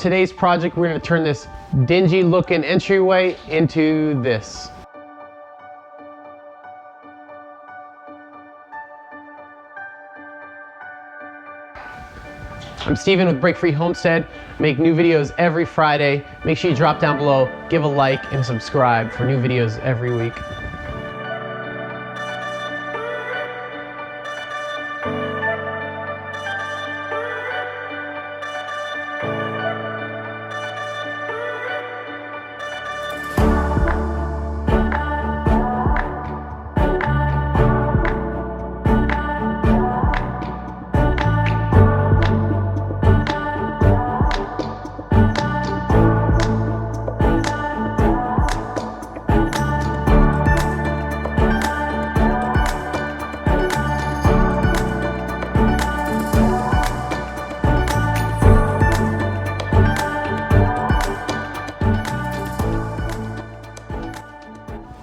today's project, we're gonna turn this dingy looking entryway into this. I'm Steven with Break Free Homestead. Make new videos every Friday. Make sure you drop down below, give a like, and subscribe for new videos every week.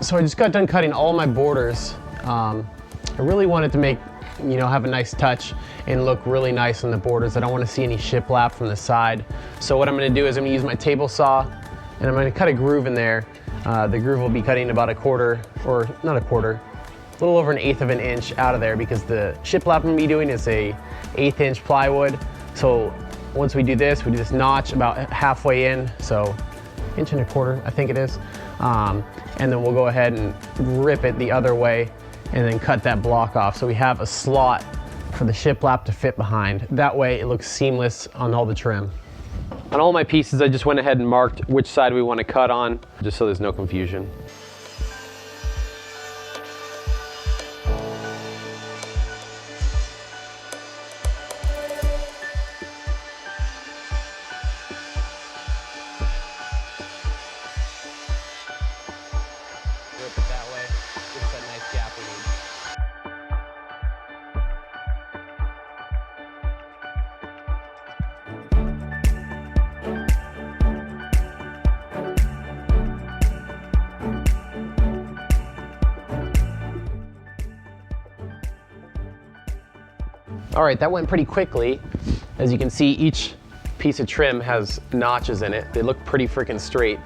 So I just got done cutting all my borders. I really wanted to make, have a nice touch and look really nice on the borders. I don't want to see any shiplap from the side. So what I'm going to do is I'm going to use my table saw and I'm going to cut a groove in there. The groove will be cutting about a little over 1/8 of an inch out of there, because the shiplap I'm going to be doing is a 1/8 inch plywood. So once we do this notch about halfway in, so 1.25 inches, I think it is. And then we'll go ahead and rip it the other way and then cut that block off, so we have a slot for the shiplap to fit behind. That way it looks seamless on all the trim. On all my pieces, I just went ahead and marked which side we want to cut on, just so there's no confusion. Rip it that way, gives that nice gap we need. All right, that went pretty quickly. As you can see, each piece of trim has notches in it. They look pretty freaking straight.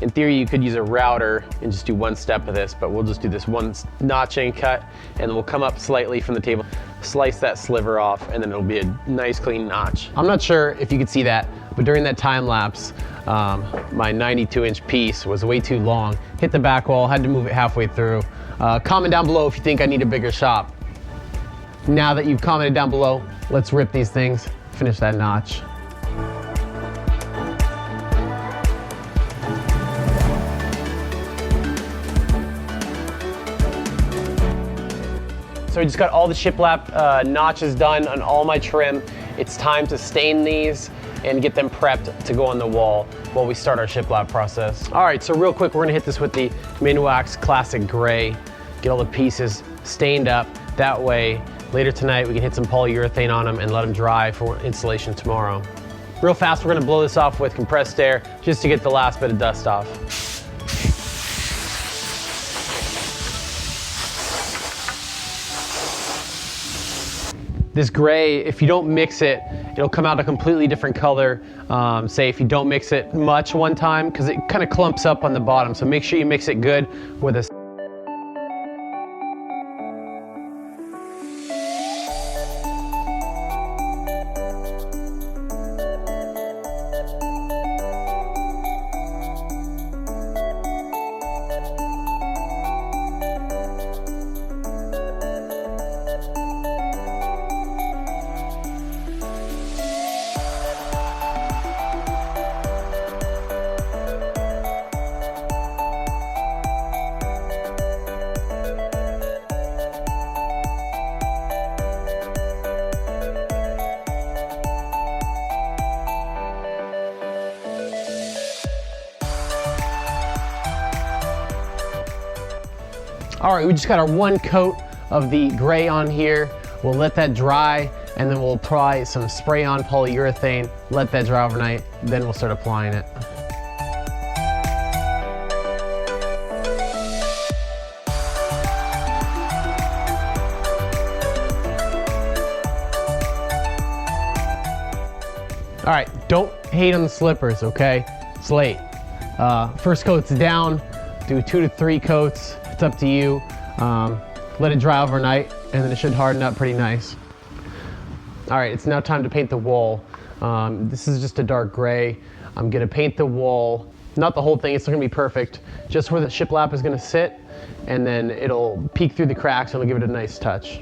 In theory, you could use a router and just do one step of this, but we'll just do this one notching cut, and then we'll come up slightly from the table, slice that sliver off, and then it'll be a nice clean notch. I'm not sure if you could see that, but during that time lapse, my 92-inch piece was way too long. Hit the back wall, had to move it halfway through. Comment down below if you think I need a bigger shop. Now that you've commented down below, let's rip these things, finish that notch. So we just got all the shiplap notches done on all my trim. It's time to stain these and get them prepped to go on the wall while we start our shiplap process. All right, so real quick, we're gonna hit this with the Minwax Classic Gray. Get all the pieces stained up. That way, later tonight, we can hit some polyurethane on them and let them dry for installation tomorrow. Real fast, we're gonna blow this off with compressed air just to get the last bit of dust off. This gray, if you don't mix it, it'll come out a completely different color. Say if you don't mix it much one time, because it kind of clumps up on the bottom. So make sure you mix it good with a All right, we just got our one coat of the gray on here. We'll let that dry, and then we'll apply some spray-on polyurethane, let that dry overnight, then we'll start applying it. All right, don't hate on the slippers, okay? It's late. First coat's down, do 2 to 3 coats, it's up to you. Let it dry overnight, and then it should harden up pretty nice. All right, it's now time to paint the wall. This is just a dark gray. I'm gonna paint the wall, not the whole thing, it's not gonna be perfect, just where the shiplap is gonna sit, and then it'll peek through the cracks and it'll give it a nice touch.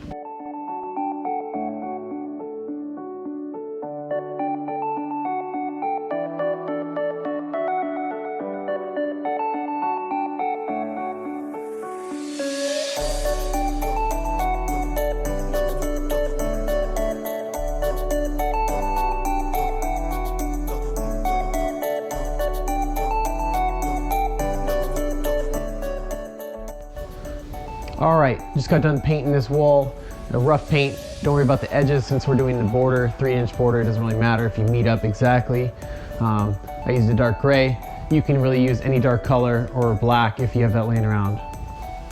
All right, just got done painting this wall. A rough paint, don't worry about the edges since we're doing the border, 3-inch border, it doesn't really matter if you meet up exactly. I used a dark gray. You can really use any dark color or black if you have that laying around.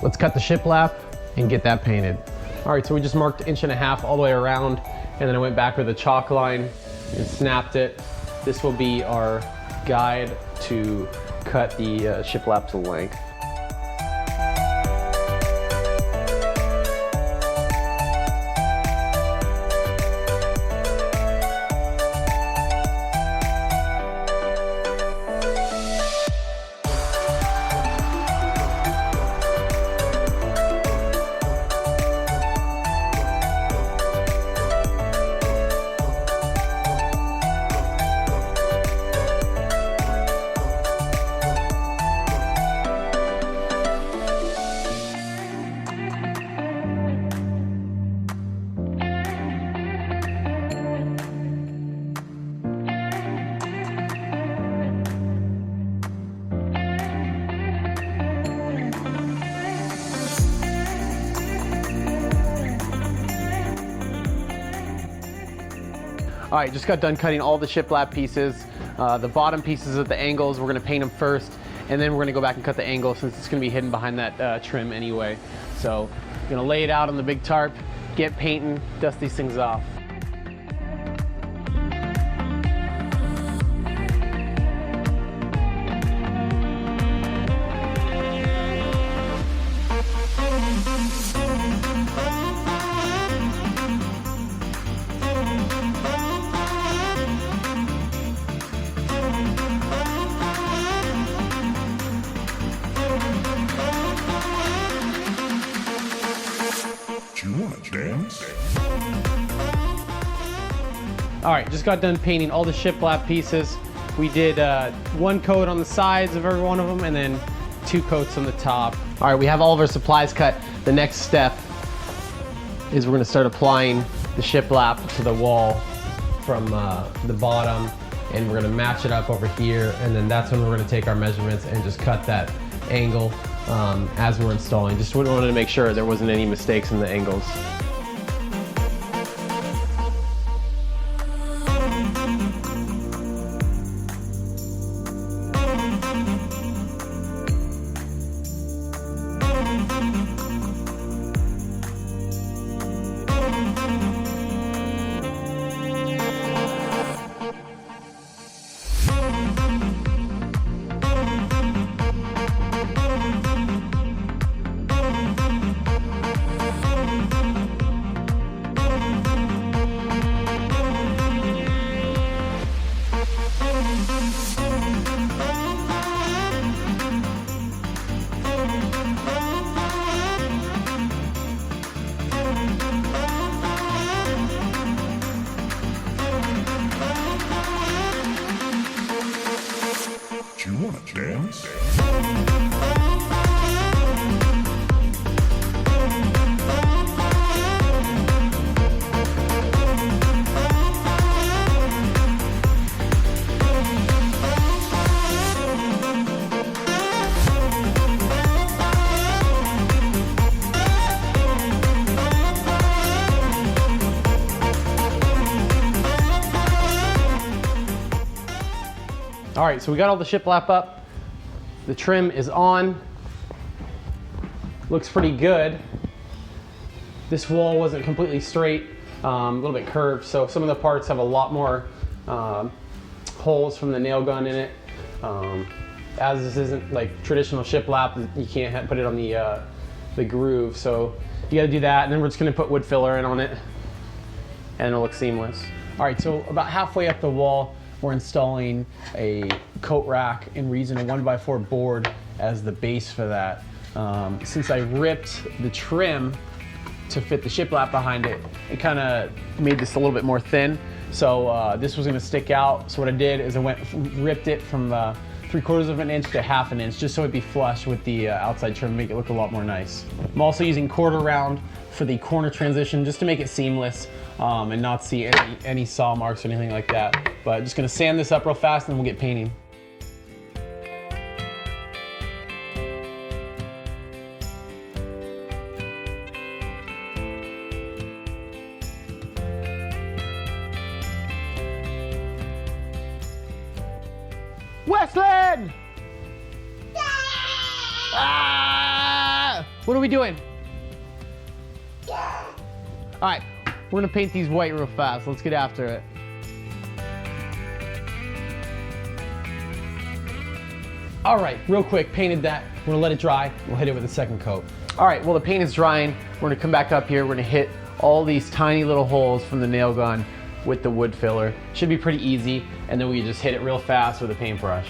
Let's cut the shiplap and get that painted. All right, so we just marked 1.5 inches all the way around, and then I went back with a chalk line and snapped it. This will be our guide to cut the shiplap to length. All right, just got done cutting all the shiplap pieces. The bottom pieces at the angles, we're gonna paint them first, and then we're gonna go back and cut the angle since it's gonna be hidden behind that trim anyway. So, gonna lay it out on the big tarp, get painting, dust these things off. All right, just got done painting all the shiplap pieces. We did 1 coat on the sides of every one of them and then 2 coats on the top. All right, we have all of our supplies cut. The next step is we're gonna start applying the shiplap to the wall from the bottom, and we're gonna match it up over here, and then that's when we're gonna take our measurements and just cut that angle as we're installing. Just wanted to make sure there wasn't any mistakes in the angles. You wanna dance? All right, so we got all the shiplap up. The trim is on. Looks pretty good. This wall wasn't completely straight, a little bit curved, so some of the parts have a lot more holes from the nail gun in it. As this isn't like traditional shiplap, you can't put it on the groove, so you gotta do that, and then we're just gonna put wood filler in on it, and it'll look seamless. All right, so about halfway up the wall, we're installing a coat rack and we're using a 1x4 board as the base for that. Since I ripped the trim to fit the shiplap behind it, it kind of made this a little bit more thin. So this was gonna stick out. So what I did is I ripped it from 3/4 of an inch to 1/2 an inch, just so it'd be flush with the outside trim, make it look a lot more nice. I'm also using 1/4 round for the corner transition, just to make it seamless and not see any saw marks or anything like that. But just gonna sand this up real fast and then we'll get painting. Westland! Ah! What are we doing? All right, we're gonna paint these white real fast. Let's get after it. All right, real quick, painted that. We're gonna let it dry. We'll hit it with a second coat. All right, well, the paint is drying. We're gonna come back up here. We're gonna hit all these tiny little holes from the nail gun with the wood filler. Should be pretty easy, and then we just hit it real fast with a paintbrush.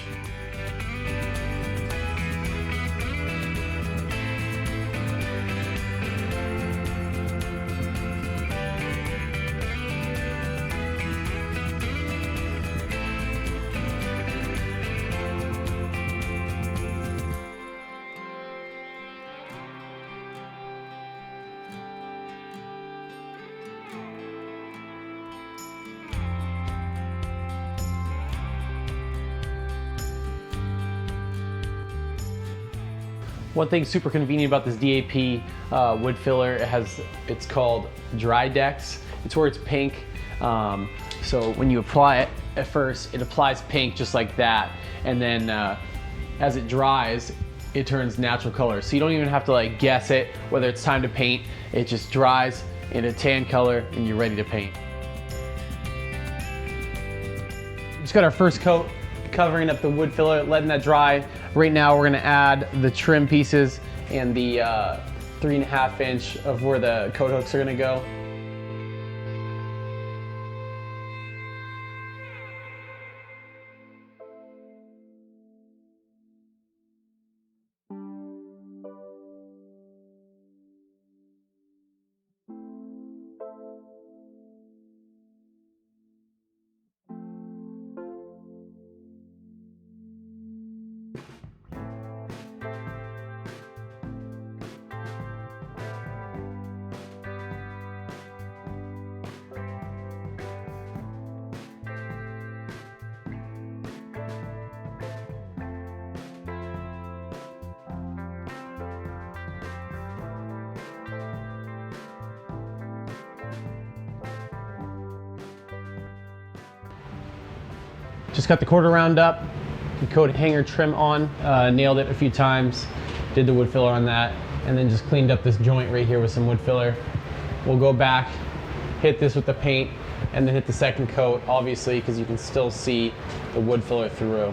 One thing super convenient about this DAP wood filler, it's called Dry Dex. It's where it's pink. So when you apply it at first, it applies pink just like that. And then as it dries, it turns natural color. So you don't even have to like guess it, whether it's time to paint. It just dries in a tan color and you're ready to paint. Just got our first coat, covering up the wood filler, letting that dry. Right now we're gonna add the trim pieces and the 3.5 inch of where the coat hooks are gonna go. Just got the 1/4 round up, the coat hanger trim on, nailed it a few times, did the wood filler on that, and then just cleaned up this joint right here with some wood filler. We'll go back, hit this with the paint, and then hit the second coat, obviously, because you can still see the wood filler through.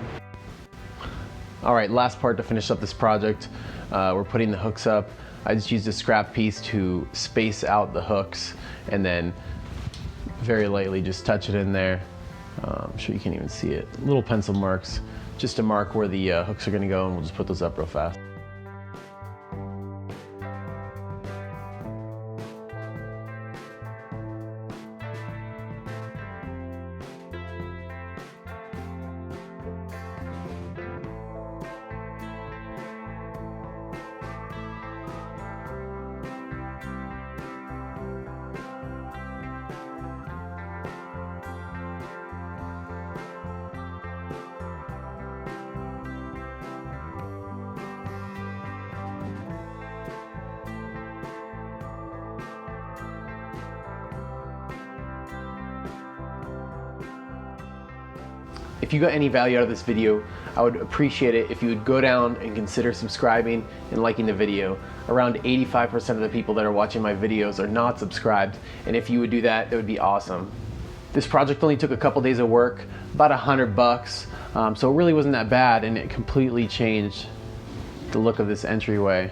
All right, last part to finish up this project. We're putting the hooks up. I just used a scrap piece to space out the hooks, and then very lightly just touch it in there. I'm sure you can't even see it. Little pencil marks, just to mark where the hooks are gonna go, and we'll just put those up real fast. If you got any value out of this video, I would appreciate it if you would go down and consider subscribing and liking the video. Around 85% of the people that are watching my videos are not subscribed, and if you would do that, that would be awesome. This project only took a couple days of work, about $100. So it really wasn't that bad, and it completely changed the look of this entryway.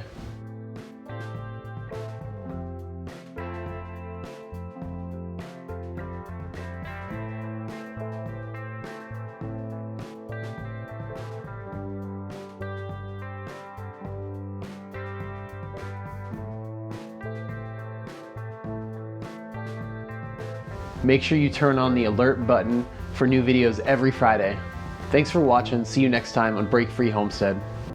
Make sure you turn on the alert button for new videos every Friday. Thanks for watching. See you next time on Break Free Homestead.